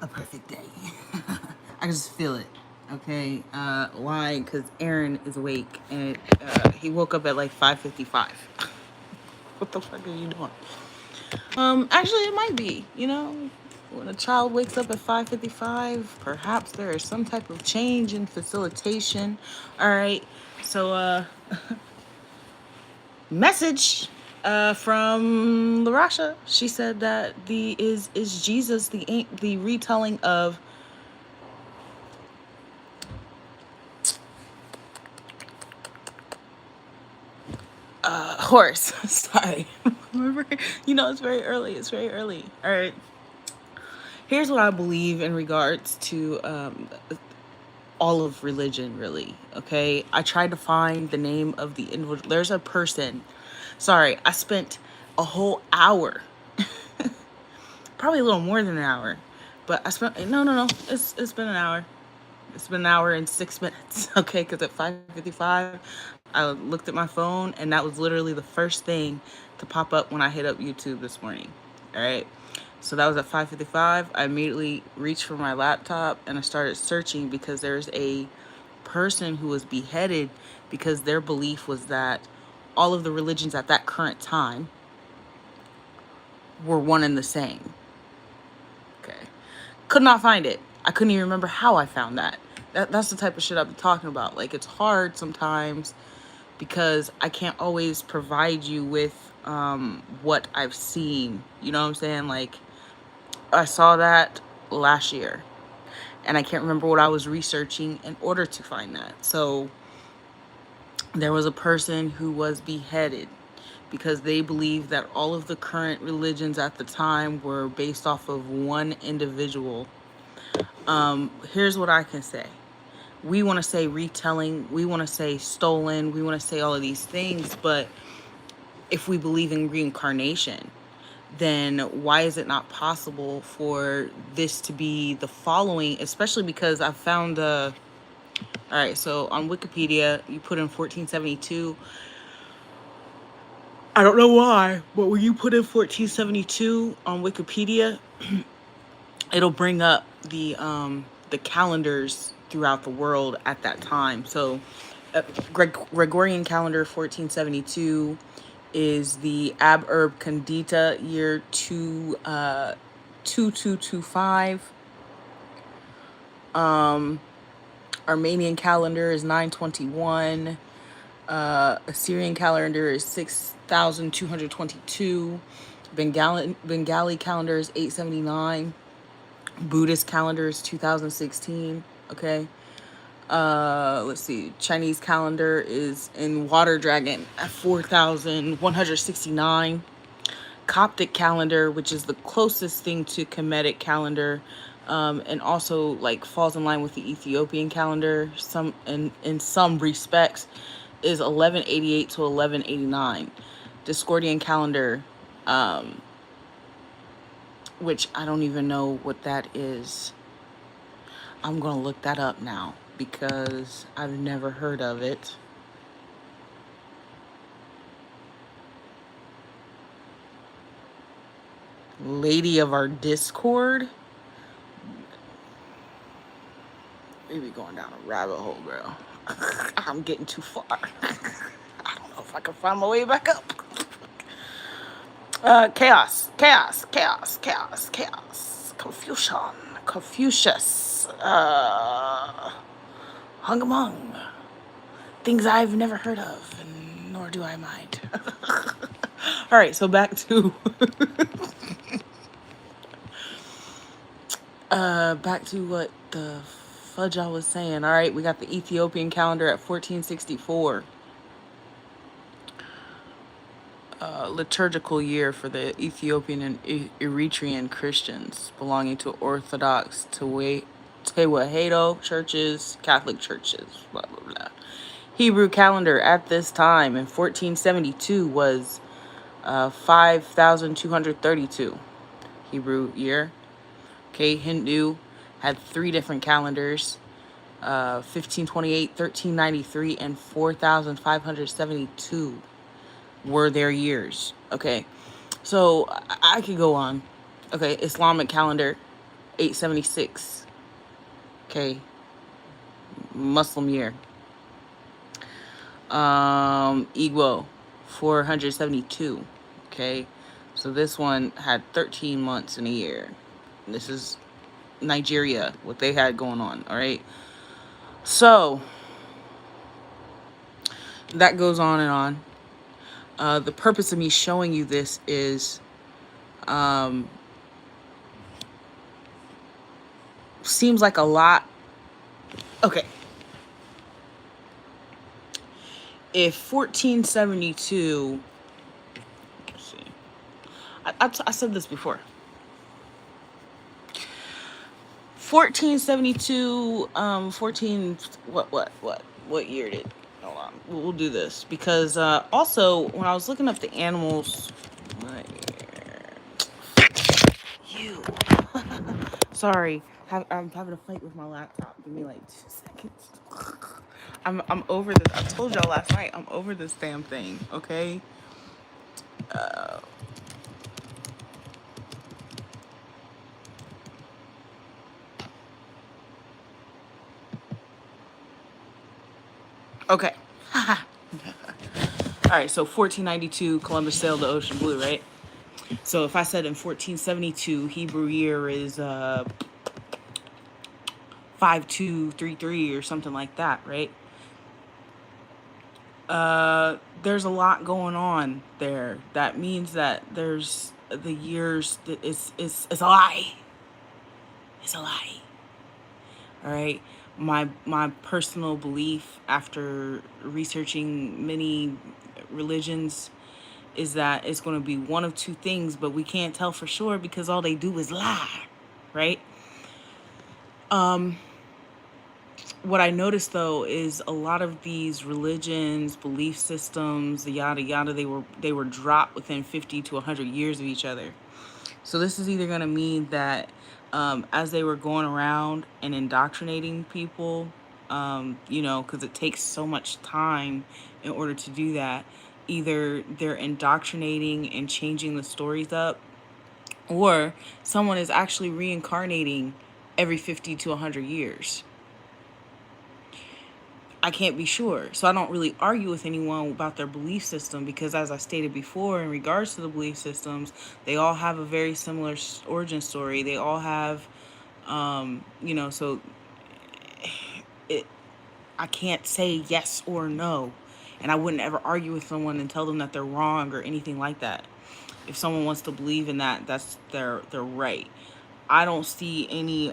a perfect day. I can just feel it. Okay, why? Because Aaron is awake and he woke up at like 5:55. What the fuck are you doing? Actually, it might be. When a child wakes up at 5:55, perhaps there is some type of change in facilitation. All right, so message from Larasha. She said that the is Jesus the retelling of horse. Sorry. Remember, it's very early. It's very early. All right. Here's what I believe in regards to all of religion, really. Okay. I tried to find the name of the individual. There's a person. Sorry, I spent a whole hour, probably a little more than an hour, but I spent no. It's been an hour. It's been an hour and 6 minutes. Okay, because at 5:55, I looked at my phone and that was literally the first thing to pop up when I hit up YouTube this morning. All right. So that was at 5:55. I immediately reached for my laptop and I started searching because there's a person who was beheaded because their belief was that all of the religions at that current time were one and the same. Okay. Could not find it. I couldn't even remember how I found that. That's the type of shit I've been talking about. Like, it's hard sometimes because I can't always provide you with what I've seen. You know what I'm saying? Like, I saw that last year and I can't remember what I was researching in order to find that. So there was a person who was beheaded because they believed that all of the current religions at the time were based off of one individual. Here's what I can say. We want to say retelling, we want to say stolen, we want to say all of these things, but if we believe in reincarnation, then why is it not possible for this to be the following? Especially because I found all right, so on Wikipedia, you put in 1472. I don't know why, but when you put in 1472 on Wikipedia, it'll bring up the calendars throughout the world at that time. So Gregorian calendar 1472 is the Ab Urb Condita year 2225. Armenian calendar is 921. Assyrian calendar is 6222. Bengali calendar is 879. Buddhist calendar is 2016. Okay. Let's see. Chinese calendar is in Water Dragon at 4169. Coptic calendar, which is the closest thing to Kemetic calendar, and also like falls in line with the Ethiopian calendar. In some respects, is 1188 to 1189. Discordian calendar, which I don't even know what that is. I'm gonna look that up now because I've never heard of it. Lady of our Discord. Maybe going down a rabbit hole, bro. I'm getting too far. I don't know if I can find my way back up. Chaos. Confucian. Confucius. Hungamong. Things I've never heard of, and nor do I mind. All right, so back to back to what the fudge I was saying. All right, we got the Ethiopian calendar at 1464. Liturgical year for the Ethiopian and Eritrean Christians belonging to Orthodox Tewahedo churches, Catholic churches, blah, blah, blah. Hebrew calendar at this time in 1472 was 5,232 Hebrew year. Okay, Hindu had three different calendars, 1528, 1393, and 4,572 were their years. Okay, so I could go on. Okay, Islamic calendar, 876. Okay, Muslim year. Igbo, 472. Okay, so this one had 13 months in a year. This is Nigeria, what they had going on. All right, so that goes on and on. The purpose of me showing you this is seems like a lot. Okay, if 1472, let's see, I said this before. 1472, 14, what year did, hold on, we'll do this, because also, when I was looking up the animals, you, sorry, I'm having a fight with my laptop, give me like 2 seconds. I'm over this, I told y'all last night, I'm over this damn thing, okay? Okay. All right, so 1492, Columbus sailed the ocean blue, right? So if I said in 1472, Hebrew year is 5233 or something like that, right? There's a lot going on there. That means that there's the years that is a lie. It's a lie. All right. My personal belief after researching many religions is that it's going to be one of two things, but we can't tell for sure because all they do is lie, right? What I noticed though is a lot of these religions, belief systems, the yada yada, they were dropped within 50 to 100 years of each other. So this is either going to mean that as they were going around and indoctrinating people, because it takes so much time in order to do that, either they're indoctrinating and changing the stories up, or someone is actually reincarnating every 50 to 100 years. I can't be sure. So I don't really argue with anyone about their belief system because, as I stated before, in regards to the belief systems, they all have a very similar origin story. They all have, so it, I can't say yes or no. And I wouldn't ever argue with someone and tell them that they're wrong or anything like that. If someone wants to believe in that, that's their right. I don't see any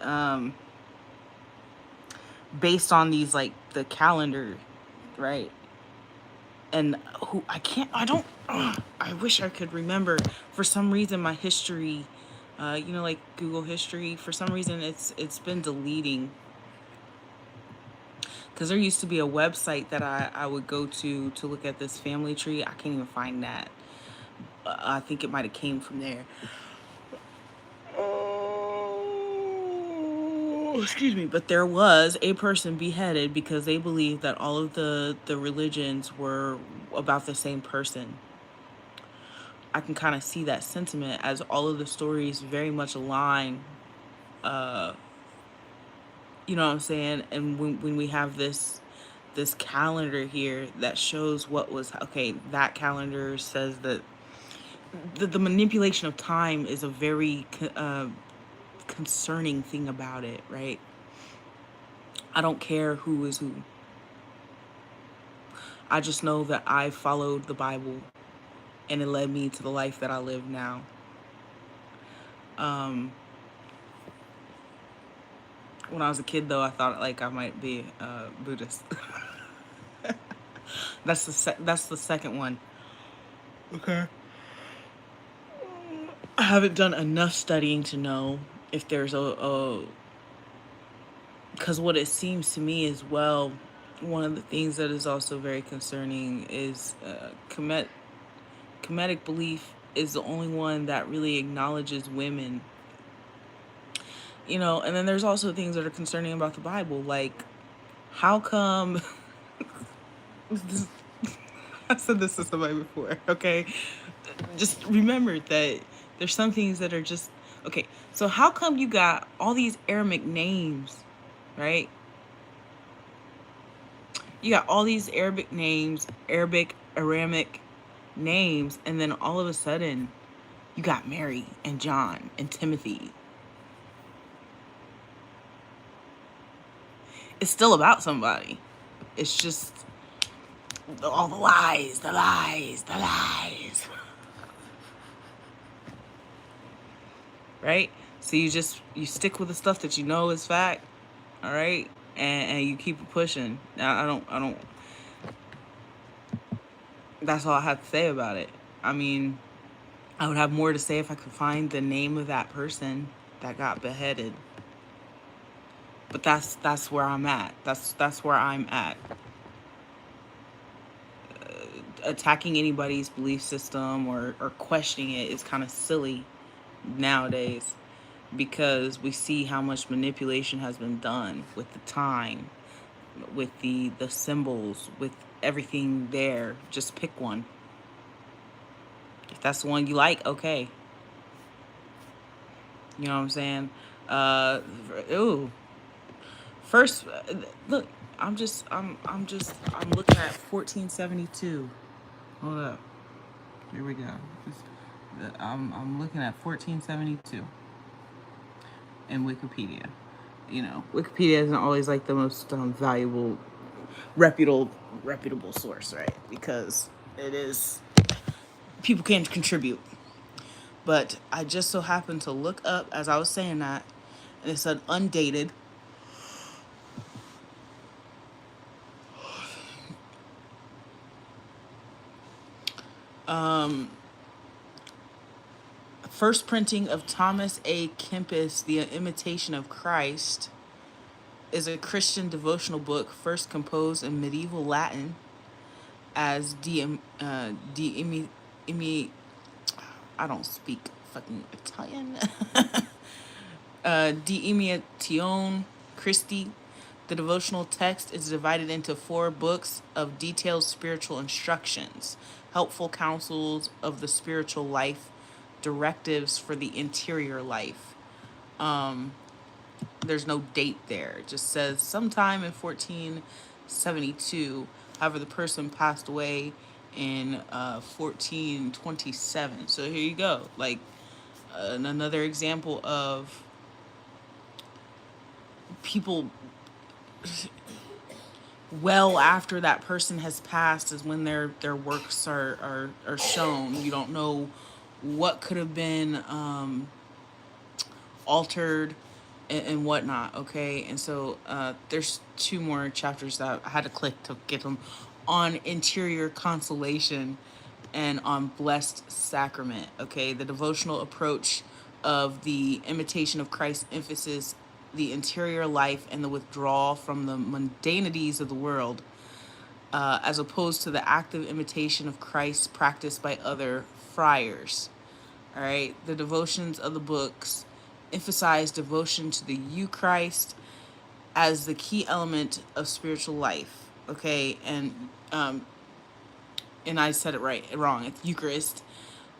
based on these, like the calendar, right? And who I wish I could remember. For some reason my history, like Google history, for some reason it's been deleting, because there used to be a website that I would go to look at this family tree. I can't even find that. I think it might have came from there. Excuse me, but there was a person beheaded because they believed that all of the religions were about the same person. I can kind of see that sentiment as all of the stories very much align. You know what I'm saying? And when we have this calendar here that shows what was okay, that calendar says that the manipulation of time is a very concerning thing about it, right? I don't care who is who. I just know that I followed the Bible and it led me to the life that I live now. When I was a kid, though, I thought like I might be Buddhist. That's the second one. Okay. I haven't done enough studying to know if there's because what it seems to me as well, one of the things that is also very concerning is Kemetic belief is the only one that really acknowledges women. And then there's also things that are concerning about the Bible, like how come I said this to somebody before, okay? Just remember that there's some things that are just Okay, so how come you got all these Aramaic names, right? You got all these Arabic names, Aramic names, and then all of a sudden you got Mary and John and Timothy. It's still about somebody. It's just all the lies, the lies, the lies. Right? So you stick with the stuff that you know is fact, all right? And you keep it pushing. I don't that's all I have to say about it. I mean, I would have more to say if I could find the name of that person that got beheaded. But that's where I'm at. That's where I'm at. Attacking anybody's belief system or questioning it is kind of silly nowadays because we see how much manipulation has been done with the time, with the symbols, with everything there. Just pick one. If that's the one you like, okay. You know what I'm saying? Uh, ooh. First, look, I'm looking at 1472. Hold up. Here we go. I'm looking at 1472 in Wikipedia. You know, Wikipedia isn't always like the most valuable, reputable source, right? Because it is people can contribute. But I just so happened to look up as I was saying that, and it said undated. First printing of Thomas A. Kempis, The Imitation of Christ, is a Christian devotional book first composed in medieval Latin as I don't speak fucking Italian. De Imitation Christi. The devotional text is divided into 4 books of detailed spiritual instructions, helpful counsels of the spiritual life, directives for the interior life. There's no date there. It just says sometime in 1472. However, the person passed away in 1427. So here you go. Like another example of people well after that person has passed is when their works are shown. You don't know what could have been altered and whatnot. Okay, and so there's 2 more chapters that I had to click to get them on interior consolation and on blessed sacrament. Okay, the devotional approach of the imitation of Christ emphasis the interior life and the withdrawal from the mundanities of the world, as opposed to the active imitation of Christ practiced by other friars. All right, the devotions of the books emphasize devotion to the Eucharist as the key element of spiritual life. Okay, and I said it wrong. It's Eucharist,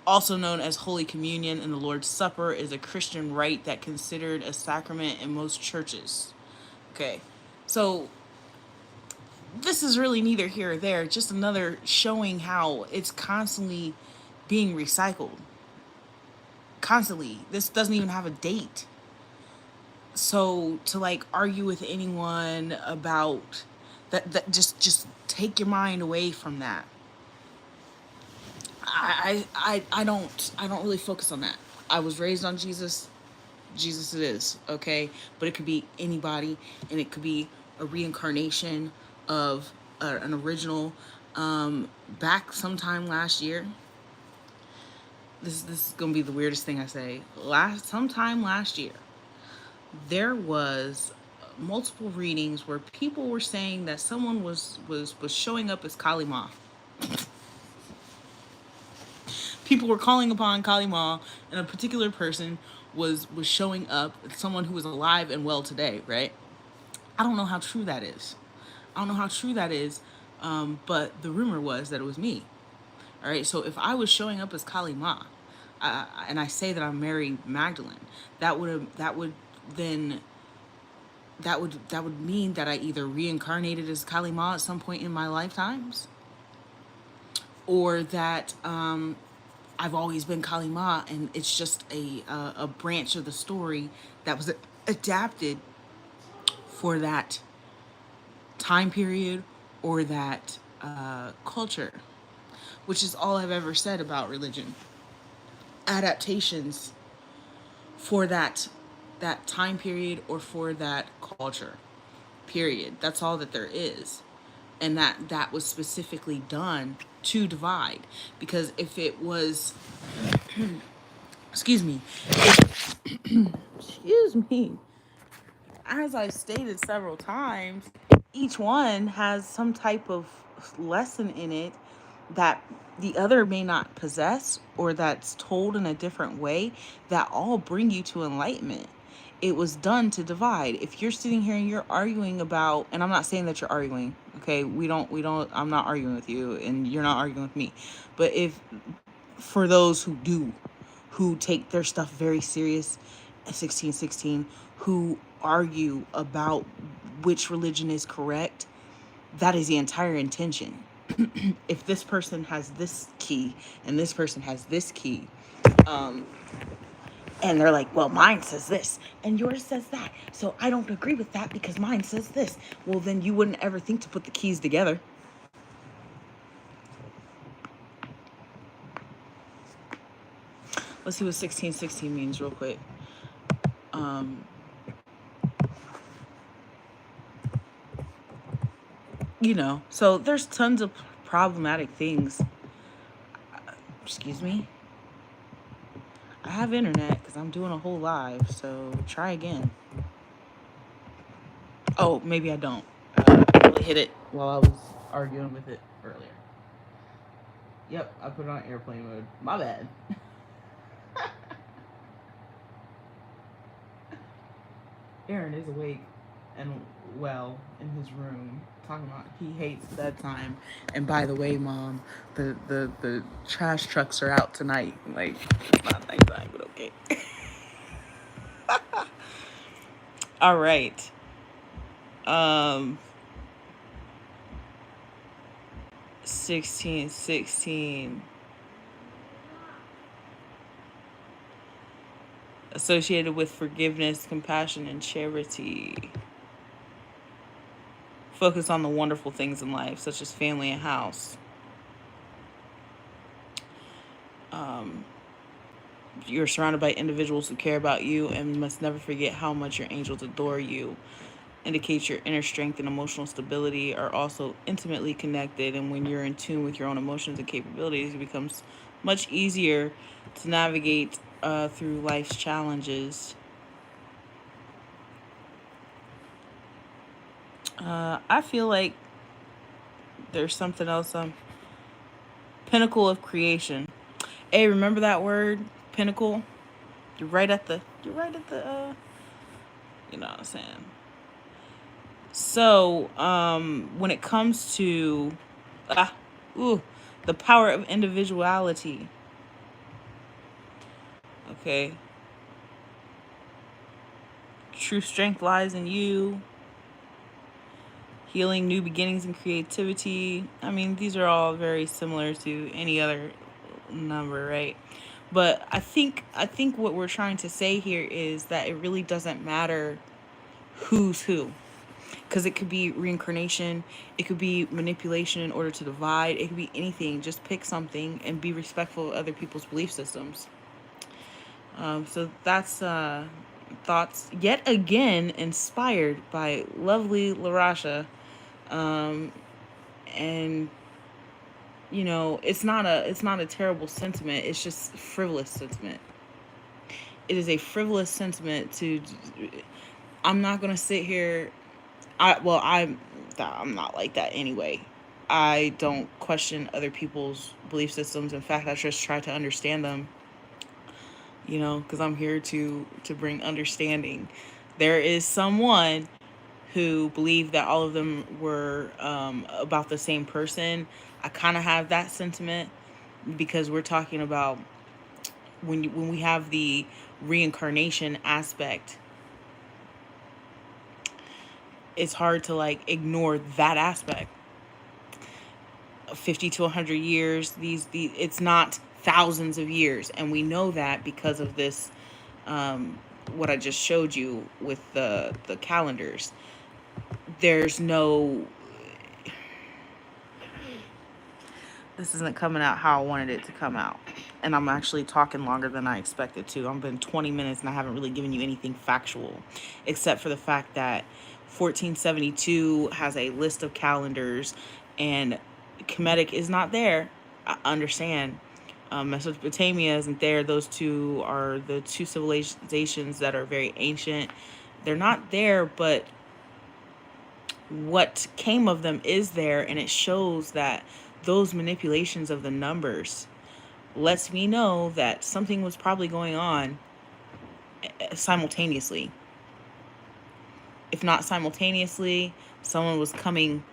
also known as Holy Communion and the Lord's Supper, is a Christian rite that considered a sacrament in most churches. Okay, so this is really neither here or there, just another showing how it's constantly being recycled. Constantly. This doesn't even have a date. So to like argue with anyone about that just take your mind away from that. I don't really focus on that. I was raised on Jesus. Jesus it is, okay? But it could be anybody, and it could be a reincarnation of an original. Back sometime last year, this is gonna be the weirdest thing I say. Sometime last year, there was multiple readings where people were saying that someone was showing up as Kali Ma. People were calling upon Kali Ma, and a particular person was showing up, someone who was alive and well today, right? I don't know how true that is. I don't know how true that is, but the rumor was that it was me. All right, so if I was showing up as Kali Ma, and I say that I'm Mary Magdalene, then that would mean that I either reincarnated as Kali Ma at some point in my lifetimes, or that I've always been Kali Ma, and it's just a branch of the story that was adapted for that time period or that culture, which is all I've ever said about religion. Adaptations for that time period or for that culture. Period. That's all that there is. And that was specifically done to divide. Because if it was, excuse me, excuse me, as I've stated several times, each one has some type of lesson in it that the other may not possess, or that's told in a different way, that all bring you to enlightenment. It was done to divide. If you're sitting here and you're arguing about, and I'm not saying that you're arguing, okay? I'm not arguing with you, and you're not arguing with me. But if, for those who do, who take their stuff very serious at 1616, who argue about which religion is correct, that is the entire intention. If this person has this key and this person has this key, and they're like, well, mine says this and yours says that, so I don't agree with that because mine says this, well, then you wouldn't ever think to put the keys together. Let's see what 1616 means real quick. So there's tons of problematic things. Excuse me. I have internet because I'm doing a whole live, so try again. Oh, maybe I don't. I really hit it while I was arguing with it earlier. Yep, I put it on airplane mode. My bad. Aaron is awake and well in his room, talking about he hates bedtime. And by the way, Mom, the trash trucks are out tonight. Like, it's not nighttime, but okay. All right. 1616. Associated with forgiveness, compassion, and charity. Focus on the wonderful things in life, such as family and house. You're surrounded by individuals who care about you and must never forget how much your angels adore you. Indicates your inner strength and emotional stability are also intimately connected, and when you're in tune with your own emotions and capabilities, it becomes much easier to navigate through life's challenges. I feel like there's something else. Pinnacle of creation. Hey, remember that word, pinnacle? You're right at the. You know what I'm saying. So, when it comes to, the power of individuality. Okay. True strength lies in you. Healing, new beginnings, and creativity. I mean, these are all very similar to any other number, right? But I think what we're trying to say here is that it really doesn't matter who's who. Because it could be reincarnation, it could be manipulation in order to divide, it could be anything. Just pick something and be respectful of other people's belief systems. So that's thoughts yet again inspired by lovely Larasha. And it's not a terrible sentiment. It's just frivolous sentiment. It is a frivolous sentiment to. I'm not gonna sit here. I'm not like that anyway. I don't question other people's belief systems. In fact, I just try to understand them. Because I'm here to bring understanding. There is someone who believed that all of them were about the same person. I kind of have that sentiment because we're talking about when we have the reincarnation aspect, it's hard to like ignore that aspect. 50 to 100 years, these it's not thousands of years, and we know that because of this, what I just showed you with the calendars. There's no, this isn't coming out how I wanted it to come out. And I'm actually talking longer than I expected to. I've been 20 minutes and I haven't really given you anything factual, except for the fact that 1472 has a list of calendars and Kemetic is not there. I understand. Mesopotamia isn't there. Those two are the two civilizations that are very ancient. They're not there, but what came of them is there, and it shows that those manipulations of the numbers lets me know that something was probably going on simultaneously. If not simultaneously, someone was coming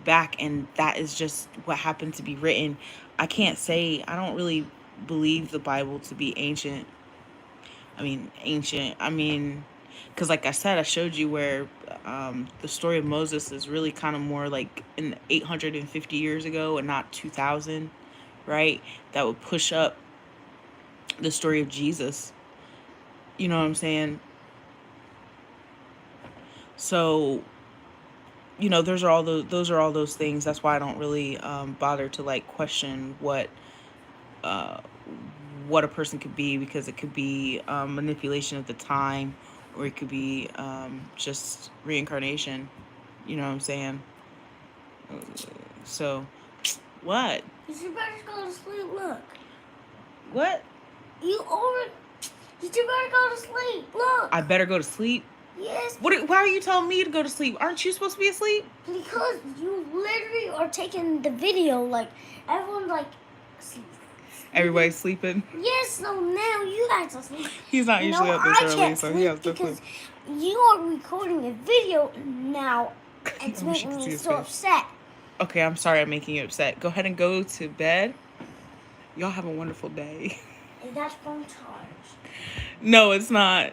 back, and that is just what happened to be written. I can't say, I don't really believe the Bible to be ancient. Because like I said, I showed you where the story of Moses is really kind of more like in 850 years ago and not 2000, right? That would push up the story of Jesus. You know what I'm saying? So, those are all those things. That's why I don't really bother to like question uh, what a person could be, because it could be manipulation of the time, or it could be just reincarnation. You know what I'm saying? So, what? You better go to sleep. Look. What? You better go to sleep. Look. I better go to sleep? Yes. Why are you telling me to go to sleep? Aren't you supposed to be asleep? Because you literally are taking the video like everyone's like sleep. Everybody's sleeping? Yes, so now you have to sleep. He's not usually up this early, so he has to sleep. Because you are recording a video now. It's making me so upset. Okay, I'm sorry I'm making you upset. Go ahead and go to bed. Y'all have a wonderful day. Is that phone charged? No, it's not.